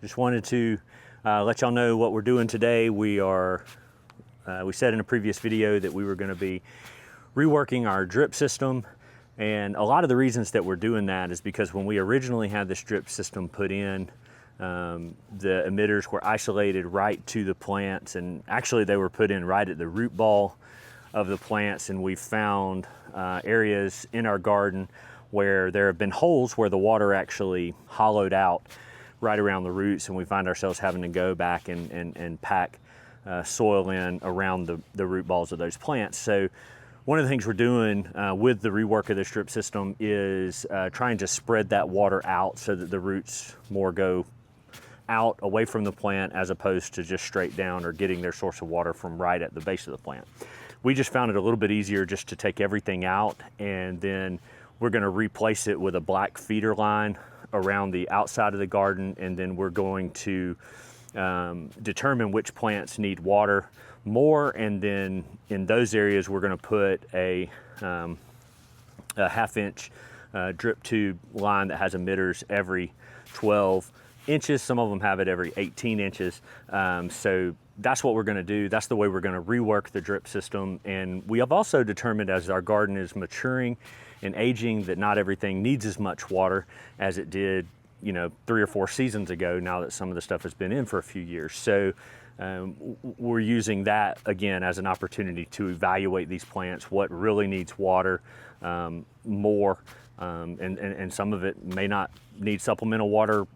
Just wanted to let y'all know what we're doing today. We said in a previous video that we were going to be reworking our drip system, and a lot of the reasons that we're doing that is because when we originally had this drip system put in, the emitters were isolated right to the plants, and actually they were put in right at the root ball of the plants, and we found areas in our garden where there have been holes where the water actually hollowed out right around the roots, and we find ourselves having to go back and pack soil in around the root balls of those plants. So one of the things we're doing with the rework of this drip system is trying to spread that water out so that the roots more go out away from the plant as opposed to just straight down or getting their source of water from right at the base of the plant. We just found it a little bit easier just to take everything out, and then we're going to replace it with a black feeder line around the outside of the garden, and then we're going to determine which plants need water more, and then in those areas we're going to put a half-inch drip tube line that has emitters every 12 inches. Some of them have it every 18 inches. So that's what we're going to do. That's the way we're going to rework the drip system. And we have also determined, as our garden is maturing and aging, that not everything needs as much water as it did, 3 or 4 seasons ago, now that some of the stuff has been in for a few years. So we're using that again as an opportunity to evaluate these plants, what really needs water more, and some of it may not need supplemental water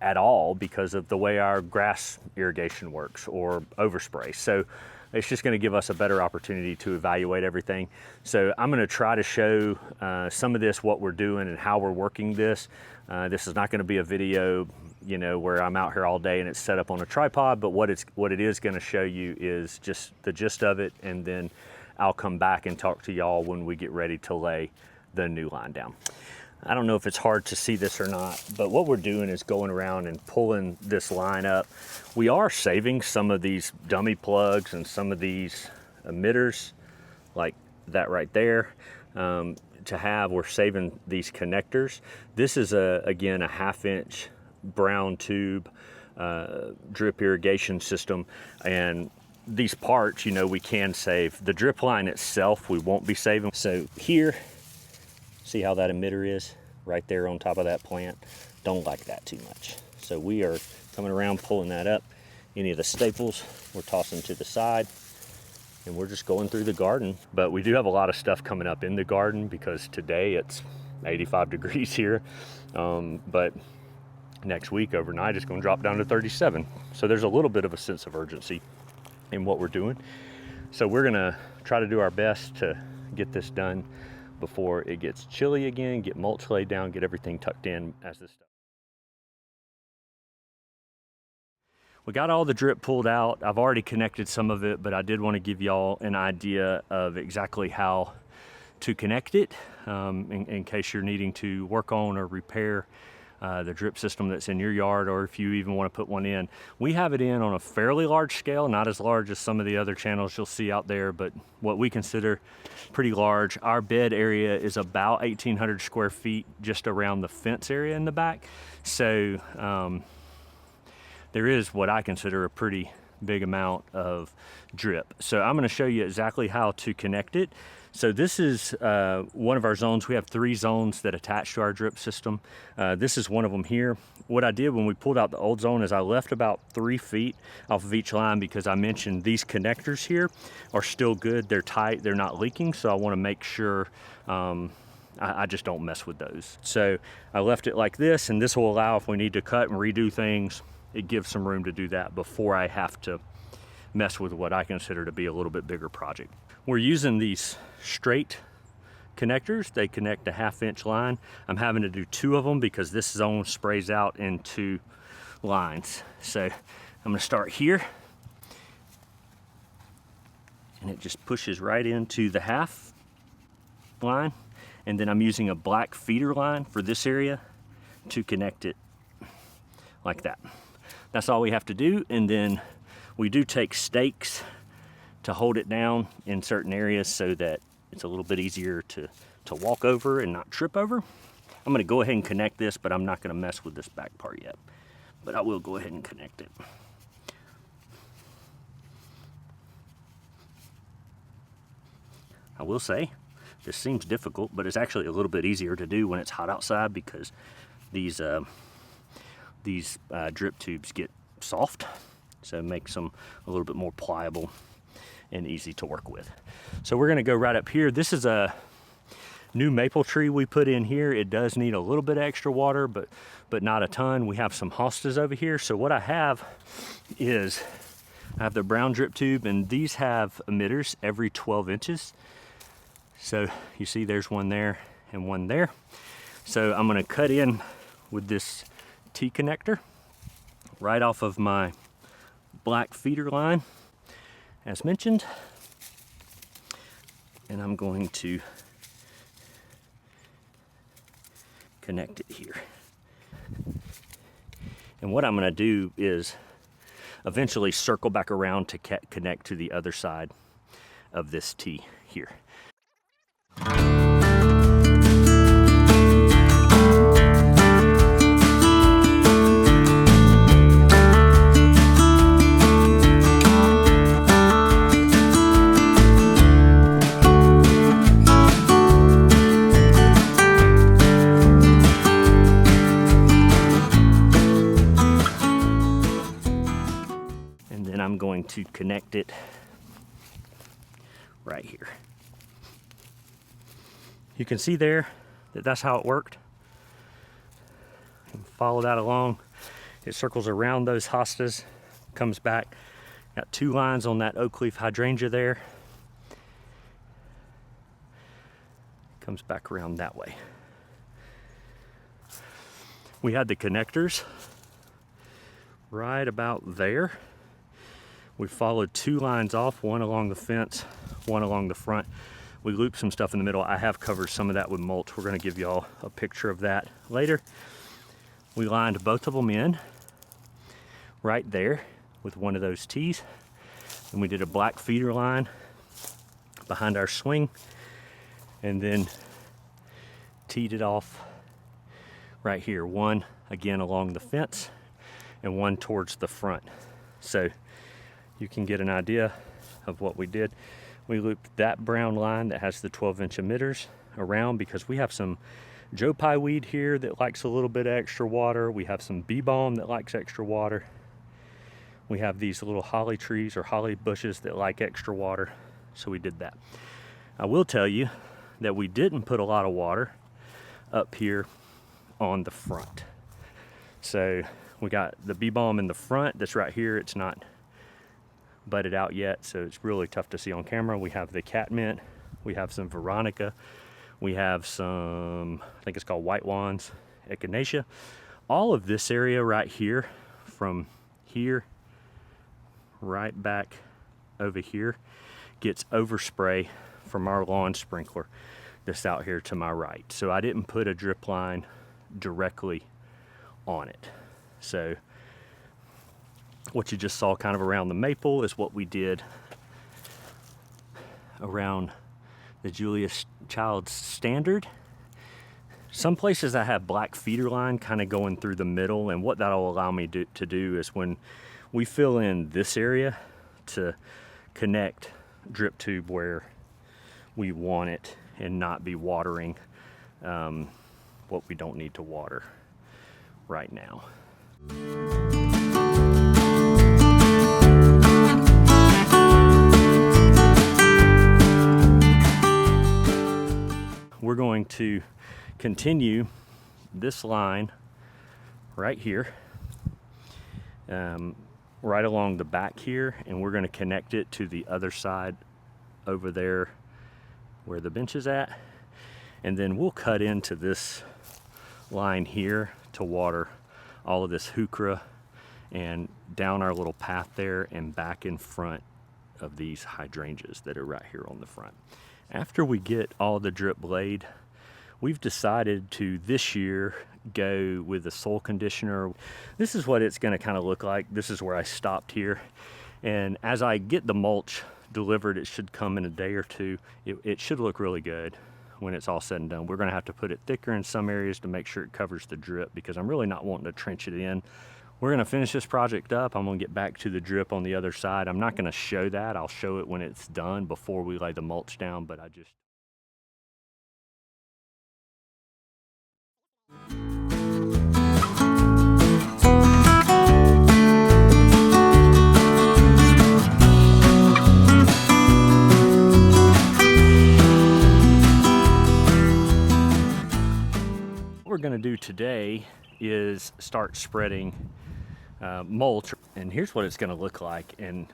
at all because of the way our grass irrigation works or overspray. So it's just going to give us a better opportunity to evaluate everything. So I'm going to try to show some of this, what we're doing and how we're working this. This is not going to be a video, where I'm out here all day and it's set up on a tripod, but what it is going to show you is just the gist of it, and then I'll come back and talk to y'all when we get ready to lay the new line down. I don't know if it's hard to see this or not, but what we're doing is going around and pulling this line up. We are saving some of these dummy plugs and some of these emitters, like that right there, we're saving these connectors. This is again a half-inch brown tube drip irrigation system, and these parts, we can save. The drip line itself, we won't be saving. So here, see how that emitter is right there on top of that plant? Don't like that too much. So we are coming around, pulling that up. Any of the staples, we're tossing to the side, and we're just going through the garden. But we do have a lot of stuff coming up in the garden because today it's 85 degrees here. But next week, overnight, it's going to drop down to 37. So there's a little bit of a sense of urgency in what we're doing. So we're going to try to do our best to get this done before it gets chilly again, get mulch laid down, get everything tucked in as this stuff. We got all the drip pulled out. I've already connected some of it, but I did want to give y'all an idea of exactly how to connect it in case you're needing to work on or repair the drip system that's in your yard, or if you even want to put one in. We have it in on a fairly large scale, not as large as some of the other channels you'll see out there, but what we consider pretty large. Our bed area is about 1,800 square feet just around the fence area in the back. So there is what I consider a pretty big amount of drip. So I'm going to show you exactly how to connect it. So this is one of our zones. We have 3 zones that attach to our drip system. This is one of them here. What I did when we pulled out the old zone is I left about 3 feet off of each line because I mentioned these connectors here are still good. They're tight, they're not leaking. So I want to make sure I just don't mess with those. So I left it like this, and this will allow, if we need to cut and redo things, it gives some room to do that before I have to mess with what I consider to be a little bit bigger project. We're using these straight connectors. They connect a half-inch line. I'm having to do 2 of them because this zone sprays out in 2 lines. So I'm going to start here, and it just pushes right into the half line, and then I'm using a black feeder line for this area to connect it like that. That's all we have to do, and then we do take stakes to hold it down in certain areas so that it's a little bit easier to walk over and not trip over. I'm going to go ahead and connect this, but I'm not going to mess with this back part yet. but I will go ahead and connect it. I will say, this seems difficult, but it's actually a little bit easier to do when it's hot outside because these drip tubes get soft, so it makes them a little bit more pliable and easy to work with. So we're gonna go right up here. This is a new maple tree we put in here. It does need a little bit of extra water, but not a ton. We have some hostas over here. So what I have is, I have the brown drip tube, and these have emitters every 12 inches. So you see there's one there and one there. So I'm gonna cut in with this T connector right off of my black feeder line, as mentioned. And I'm going to connect it here. And what I'm gonna do is eventually circle back around to connect to the other side of this T here. And then I'm going to connect it right here. You can see there that that's how it worked. And follow that along. It circles around those hostas, comes back. Got two lines on that oak leaf hydrangea there. Comes back around that way. We had the connectors right about there. We followed two lines off, one along the fence, one along the front. We looped some stuff in the middle. I have covered some of that with mulch. We're gonna give y'all a picture of that later. We lined both of them in right there with one of those T's. And we did a black feeder line behind our swing, and then teed it off right here. One again along the fence and one towards the front. So you can get an idea of what we did. We looped that brown line that has the 12-inch emitters around because we have some Joe Pye weed here that likes a little bit of extra water. We have some bee balm that likes extra water. We have these little holly trees or holly bushes that like extra water, so we did that. I will tell you that we didn't put a lot of water up here on the front. So we got the bee balm in the front that's right here. It's not budded out yet, so it's really tough to see on camera. We have the catmint, we have some veronica, we have some, I think it's called white wands, echinacea. All of this area right here, from here right back over here, gets overspray from our lawn sprinkler that's out here to my right. So I didn't put a drip line directly on it. So what you just saw kind of around the maple is what we did around the Julius Childs Standard. Some places I have black feeder line kind of going through the middle, and what that'll allow me to do is when we fill in this area to connect drip tube where we want it and not be watering what we don't need to water right now. We're going to continue this line right here, right along the back here, and we're going to connect it to the other side over there where the bench is at, and then we'll cut into this line here to water all of this heuchera and down our little path there and back in front of these hydrangeas that are right here on the front. After we get all the drip laid, we've decided to this year go with a soil conditioner. This is what it's going to kind of look like. This is where I stopped here, and as I get the mulch delivered, it should come in a day or two. It should look really good when it's all said and done. We're going to have to put it thicker in some areas to make sure it covers the drip, because I'm really not wanting to trench it in We're gonna finish this project up. I'm gonna get back to the drip on the other side. I'm not gonna show that. I'll show it when it's done before we lay the mulch down, but I just... What we're gonna do today is start spreading mulch, and here's what it's going to look like. And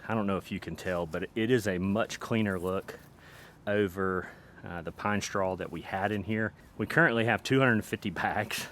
I don't know if you can tell, but it is a much cleaner look over the pine straw that we had in here. We currently have 250 bags.